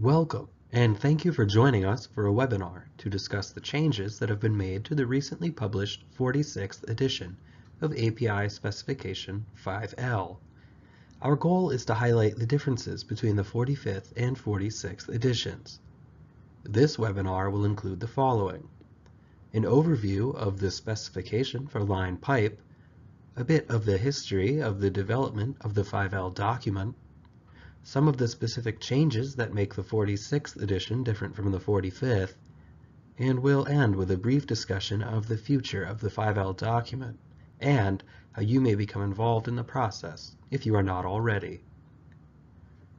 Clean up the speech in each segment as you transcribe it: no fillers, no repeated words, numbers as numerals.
Welcome, and thank you for joining us for a webinar to discuss the changes that have been made to the recently published 46th edition of API Specification 5L. Our goal is to highlight the differences between the 45th and 46th editions. This webinar will include the following: an overview of the specification for line pipe, a bit of the history of the development of the 5L document, some of the specific changes that make the 46th edition different from the 45th, and we'll end with a brief discussion of the future of the 5L document and how you may become involved in the process if you are not already.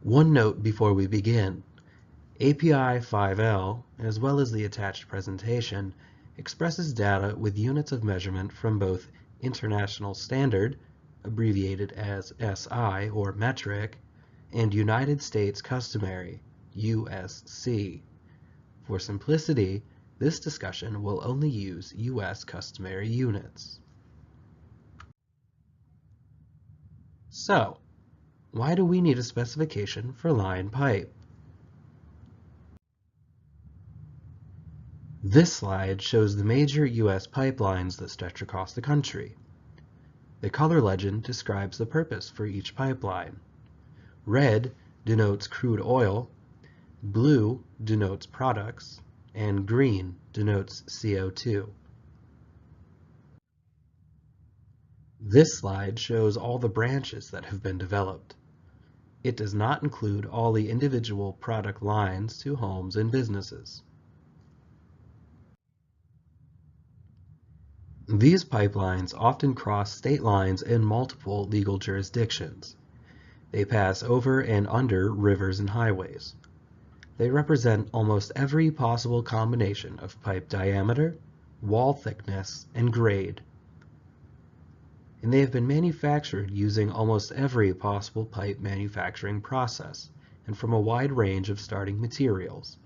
One note before we begin: API 5L, as well as the attached presentation, expresses data with units of measurement from both International Standard, abbreviated as SI or metric, and United States Customary, USC. For simplicity, this discussion will only use US customary units. So, why do we need a specification for line pipe? This slide shows the major US pipelines that stretch across the country. The color legend describes the purpose for each pipeline. Red denotes crude oil, blue denotes products, and green denotes CO2. This slide shows all the branches that have been developed. It does not include all the individual product lines to homes and businesses. These pipelines often cross state lines in multiple legal jurisdictions. They pass over and under rivers and highways. They represent almost every possible combination of pipe diameter, wall thickness, and grade. And they have been manufactured using almost every possible pipe manufacturing process and from a wide range of starting materials: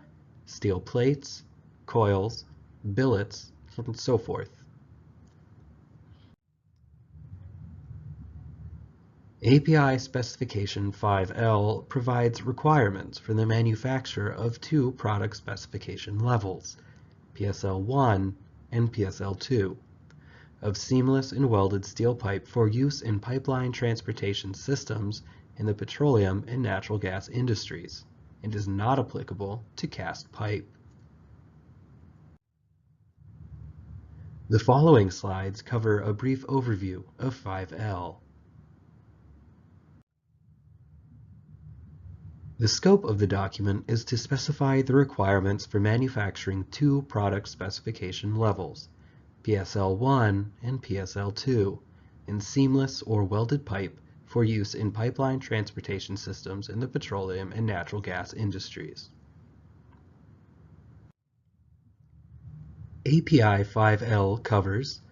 steel plates, coils, billets, and so forth. API Specification 5L provides requirements for the manufacture of two product specification levels, PSL1 and PSL2, of seamless and welded steel pipe for use in pipeline transportation systems in the petroleum and natural gas industries, and is not applicable to cast pipe. The following slides cover a brief overview of 5L. The scope of the document is to specify the requirements for manufacturing two product specification levels, PSL1 and PSL2, in seamless or welded pipe for use in pipeline transportation systems in the petroleum and natural gas industries. API 5L covers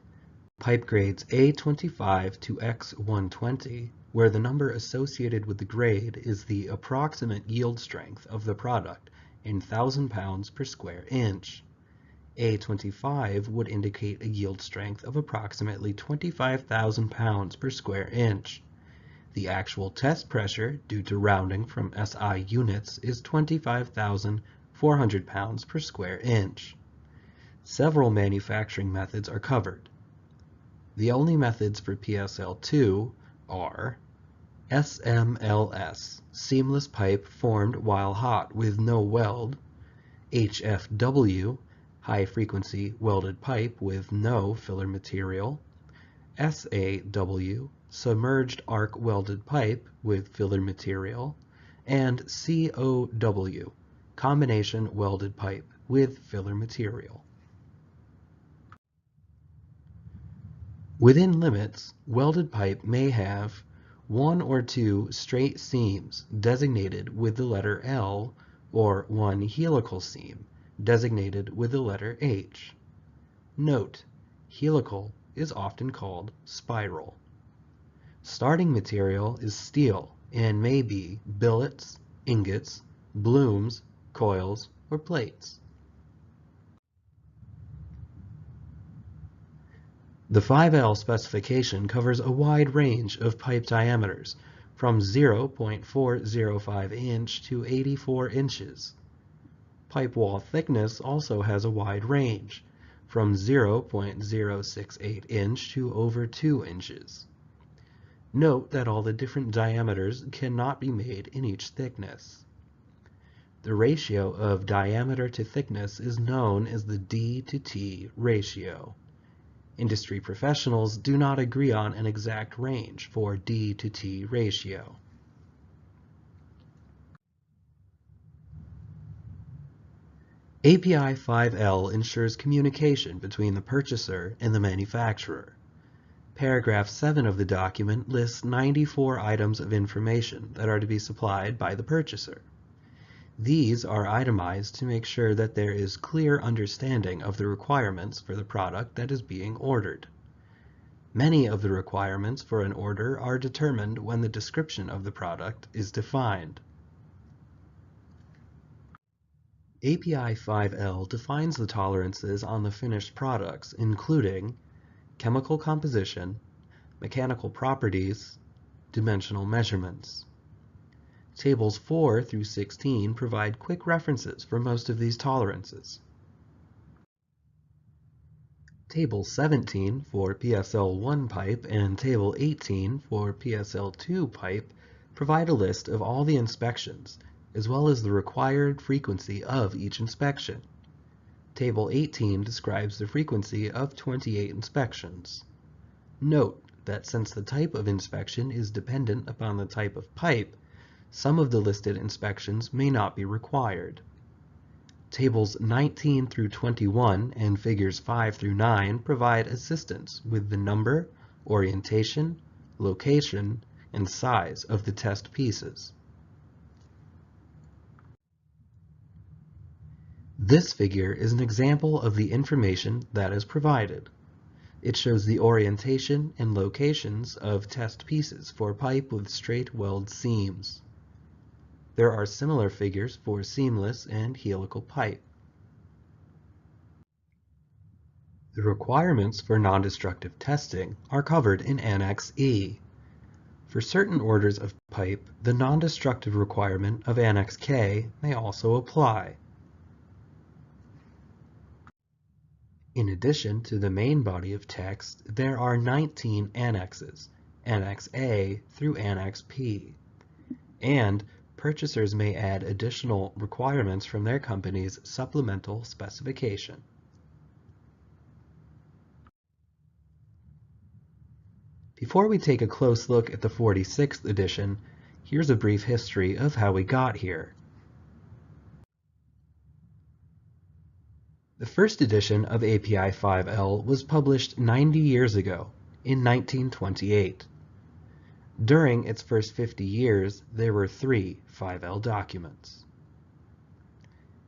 pipe grades A25 to X120, where the number associated with the grade is the approximate yield strength of the product in 1,000 pounds per square inch. A25 would indicate a yield strength of approximately 25,000 pounds per square inch. The actual test pressure, due to rounding from SI units, is 25,400 pounds per square inch. Several manufacturing methods are covered. The only methods for PSL2 are SMLS, seamless pipe formed while hot with no weld; HFW, high-frequency welded pipe with no filler material; SAW, submerged arc welded pipe with filler material; and COW, combination welded pipe with filler material. Within limits, welded pipe may have one or two straight seams designated with the letter L, or one helical seam designated with the letter H. Note: helical is often called spiral. Starting material is steel and may be billets, ingots, blooms, coils, or plates. The 5L specification covers a wide range of pipe diameters, from 0.405 inch to 84 inches. Pipe wall thickness also has a wide range, from 0.068 inch to over 2 inches. Note that all the different diameters cannot be made in each thickness. The ratio of diameter to thickness is known as the D to T ratio. Industry professionals do not agree on an exact range for D to T ratio. API 5L ensures communication between the purchaser and the manufacturer. Paragraph 7 of the document lists 94 items of information that are to be supplied by the purchaser. These are itemized to make sure that there is clear understanding of the requirements for the product that is being ordered. Many of the requirements for an order are determined when the description of the product is defined. API 5L defines the tolerances on the finished products, including chemical composition, mechanical properties, dimensional measurements. Tables 4 through 16 provide quick references for most of these tolerances. Table 17 for PSL1 pipe and Table 18 for PSL2 pipe provide a list of all the inspections, as well as the required frequency of each inspection. Table 18 describes the frequency of 28 inspections. Note that since the type of inspection is dependent upon the type of pipe, some of the listed inspections may not be required. Tables 19 through 21 and figures 5 through 9 provide assistance with the number, orientation, location, and size of the test pieces. This figure is an example of the information that is provided. It shows the orientation and locations of test pieces for pipe with straight weld seams. There are similar figures for seamless and helical pipe. The requirements for non-destructive testing are covered in Annex E. For certain orders of pipe, the non-destructive requirement of Annex K may also apply. In addition to the main body of text, there are 19 annexes, Annex A through Annex P, and purchasers may add additional requirements from their company's supplemental specification. Before we take a close look at the 46th edition, here's a brief history of how we got here. The first edition of API 5L was published 90 years ago, in 1928. During its first 50 years, there were 3 5L documents.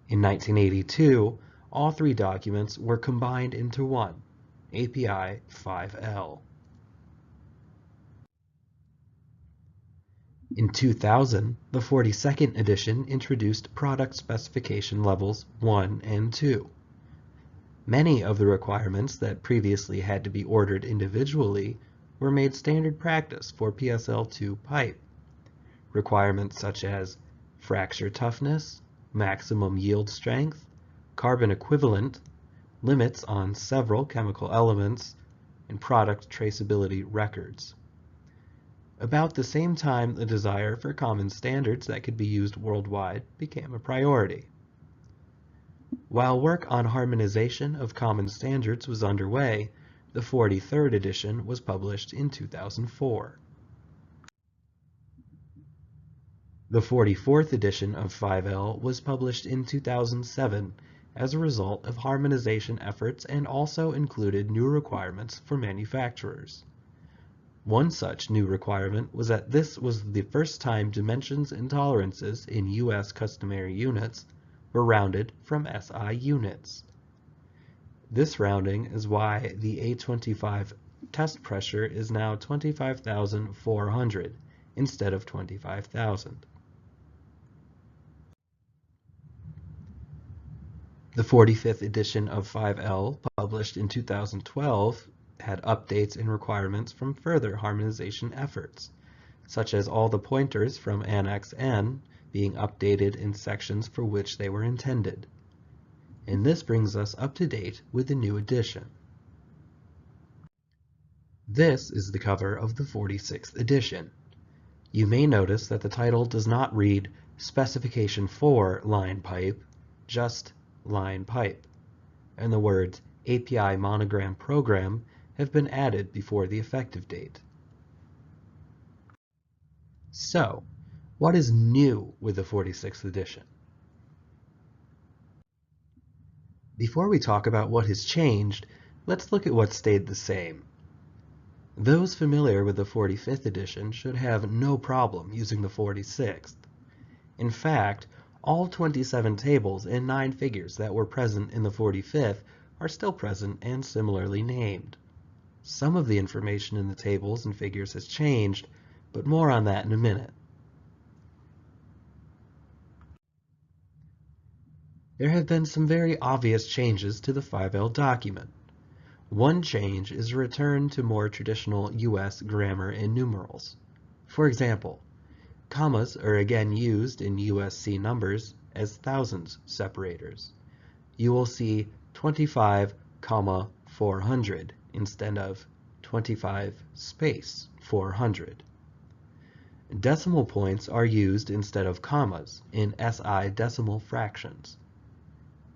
In 1982, all 3 documents were combined into one, API 5L. In 2000, the 42nd edition introduced product specification levels 1 and 2. Many of the requirements that previously had to be ordered individually were made standard practice for PSL2 pipe. Requirements such as fracture toughness, maximum yield strength, carbon equivalent, limits on several chemical elements, and product traceability records. About the same time, the desire for common standards that could be used worldwide became a priority. While work on harmonization of common standards was underway, the 43rd edition was published in 2004. The 44th edition of 5L was published in 2007 as a result of harmonization efforts and also included new requirements for manufacturers. One such new requirement was that this was the first time dimensions and tolerances in U.S. customary units were rounded from SI units. This rounding is why the A25 test pressure is now 25,400 instead of 25,000. The 45th edition of 5L, published in 2012, had updates and requirements from further harmonization efforts, such as all the pointers from Annex N being updated in sections for which they were intended. And this brings us up to date with the new edition. This is the cover of the 46th edition. You may notice that the title does not read Specification for Line Pipe, just Line Pipe, and the words API Monogram Program have been added before the effective date. So, what is new with the 46th edition? Before we talk about what has changed, let's look at what stayed the same. Those familiar with the 45th edition should have no problem using the 46th. In fact, all 27 tables and 9 figures that were present in the 45th are still present and similarly named. Some of the information in the tables and figures has changed, but more on that in a minute. There have been some very obvious changes to the 5L document. One change is a return to more traditional US grammar and numerals. For example, commas are again used in USC numbers as thousands separators. You will see 25, 400 instead of 25 space 400. Decimal points are used instead of commas in SI decimal fractions.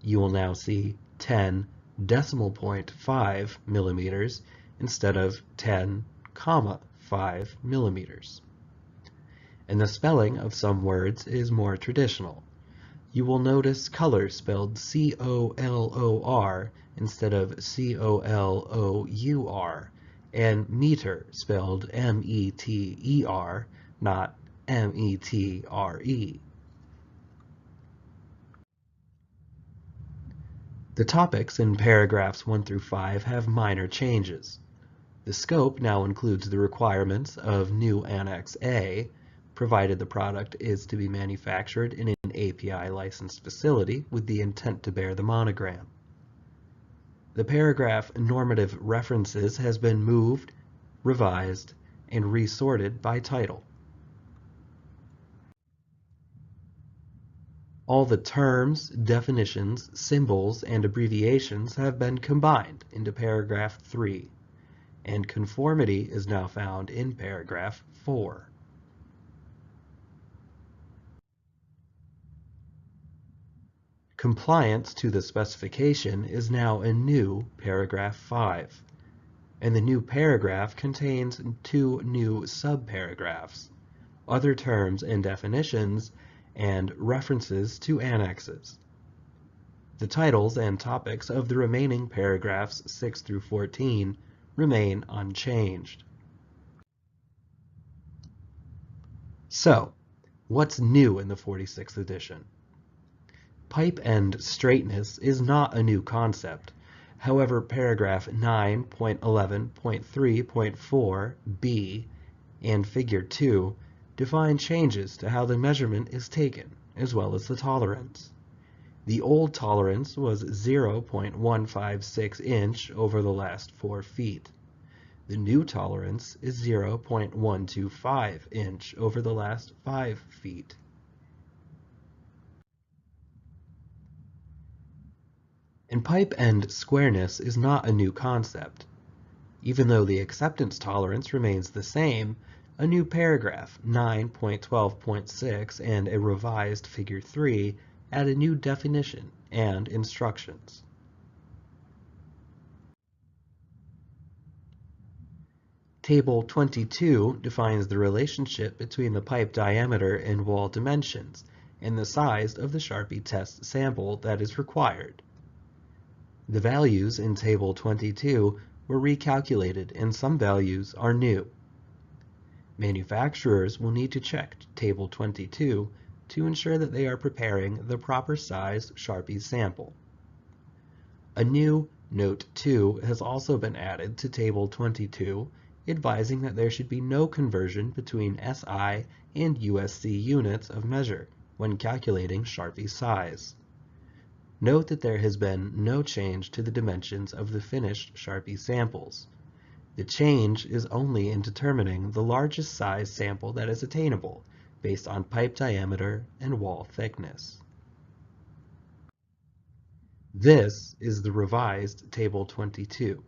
You will now see 10 decimal point 5 millimeters instead of 10, 5 millimeters. And the spelling of some words is more traditional. You will notice color spelled C-O-L-O-R instead of C-O-L-O-U-R, and meter spelled M-E-T-E-R, not M-E-T-R-E. The topics in paragraphs 1 through 5 have minor changes. The scope now includes the requirements of new Annex A, provided the product is to be manufactured in an API licensed facility with the intent to bear the monogram. The paragraph normative references has been moved, revised, and resorted by title. All the terms, definitions, symbols, and abbreviations have been combined into paragraph 3, and conformity is now found in paragraph 4. Compliance to the specification is now a new paragraph 5, and the new paragraph contains 2 new subparagraphs, other terms and definitions, and references to annexes. The titles and topics of the remaining paragraphs 6 through 14 remain unchanged. So, what's new in the 46th edition? Pipe end straightness is not a new concept. However, paragraph 9.11.3.4b and figure 2 define changes to how the measurement is taken, as well as the tolerance. The old tolerance was 0.156 inch over the last 4 feet. The new tolerance is 0.125 inch over the last 5 feet. And pipe end squareness is not a new concept. Even though the acceptance tolerance remains the same, a new paragraph 9.12.6 and a revised figure 3 add a new definition and instructions. Table 22 defines the relationship between the pipe diameter and wall dimensions and the size of the Sharpie test sample that is required. The values in Table 22 were recalculated and some values are new. Manufacturers will need to check Table 22 to ensure that they are preparing the proper size Sharpie sample. A new Note 2 has also been added to Table 22, advising that there should be no conversion between SI and USC units of measure when calculating Sharpie size. Note that there has been no change to the dimensions of the finished Sharpie samples. The change is only in determining the largest size sample that is attainable, based on pipe diameter and wall thickness. This is the revised Table 22.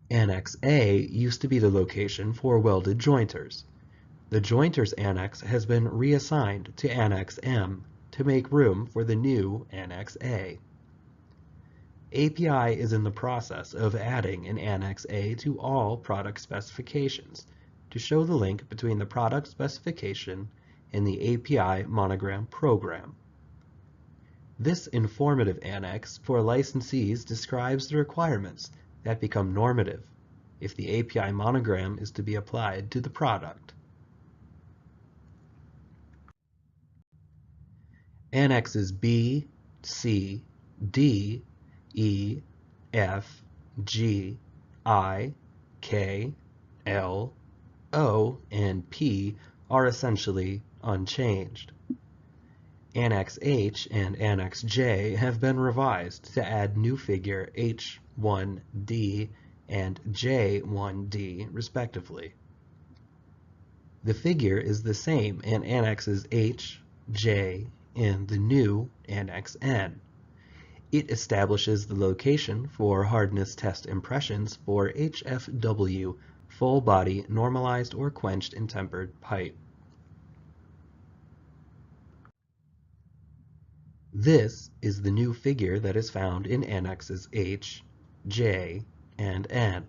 Annex A used to be the location for welded jointers. The jointers annex has been reassigned to Annex M to make room for the new Annex A. API is in the process of adding an Annex A to all product specifications to show the link between the product specification and the API monogram program. This informative annex for licensees describes the requirements that become normative if the API monogram is to be applied to the product. Annexes B, C, D, E, F, G, I, K, L, O, and P are essentially unchanged. Annex H and Annex J have been revised to add new figure H1D and J1D respectively. The figure is the same in Annexes H, J, and the new Annex N. It establishes the location for hardness test impressions for HFW full body normalized or quenched in tempered pipe. This is the new figure that is found in Annexes H, J, and N.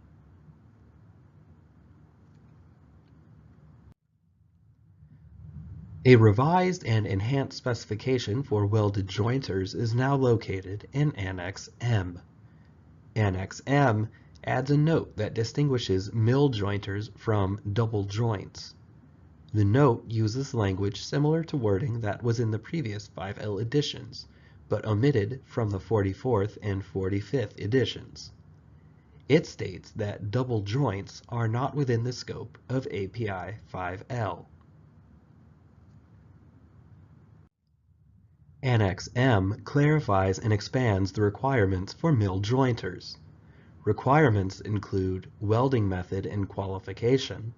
A revised and enhanced specification for welded jointers is now located in Annex M. Annex M adds a note that distinguishes mill jointers from double joints. The note uses language similar to wording that was in the previous 5L editions, but omitted from the 44th and 45th editions. It states that double joints are not within the scope of API 5L. Annex M clarifies and expands the requirements for mill jointers. Requirements include welding method and qualification,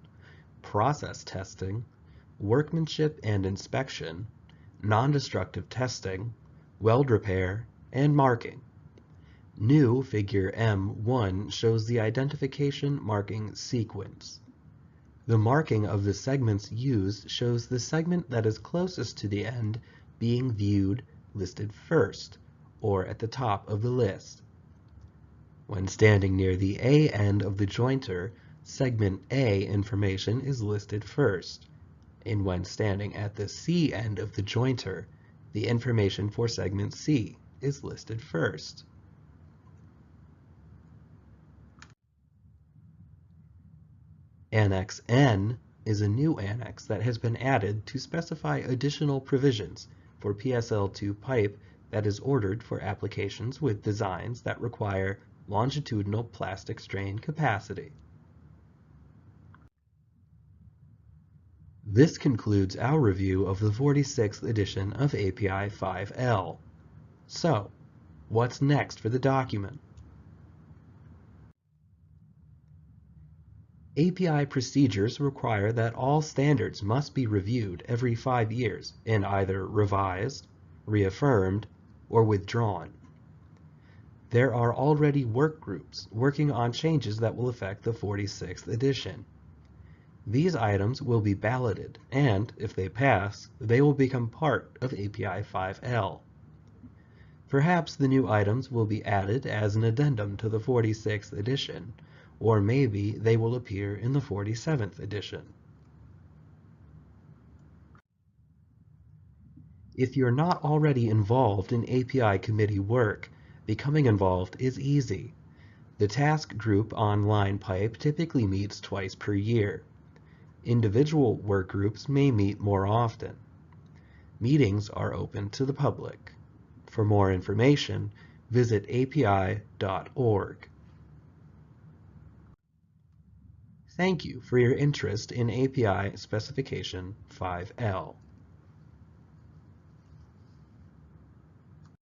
process testing, workmanship and inspection, non-destructive testing, weld repair, and marking. New figure M1 shows the identification marking sequence. The marking of the segments used shows the segment that is closest to the end being viewed listed first, or at the top of the list. When standing near the A end of the jointer, segment A information is listed first, and when standing at the C end of the jointer, the information for segment C is listed first. Annex N is a new annex that has been added to specify additional provisions for PSL2 pipe that is ordered for applications with designs that require longitudinal plastic strain capacity. This concludes our review of the 46th edition of API 5L. So, what's next for the document? API procedures require that all standards must be reviewed every 5 years and either revised, reaffirmed, or withdrawn. There are already work groups working on changes that will affect the 46th edition. These items will be balloted, and if they pass, they will become part of API 5L. Perhaps the new items will be added as an addendum to the 46th edition, or maybe they will appear in the 47th edition. If you're not already involved in API committee work, becoming involved is easy. The task group on line pipe typically meets twice per year. Individual work groups may meet more often. Meetings are open to the public. For more information, visit api.org. Thank you for your interest in API Specification 5L.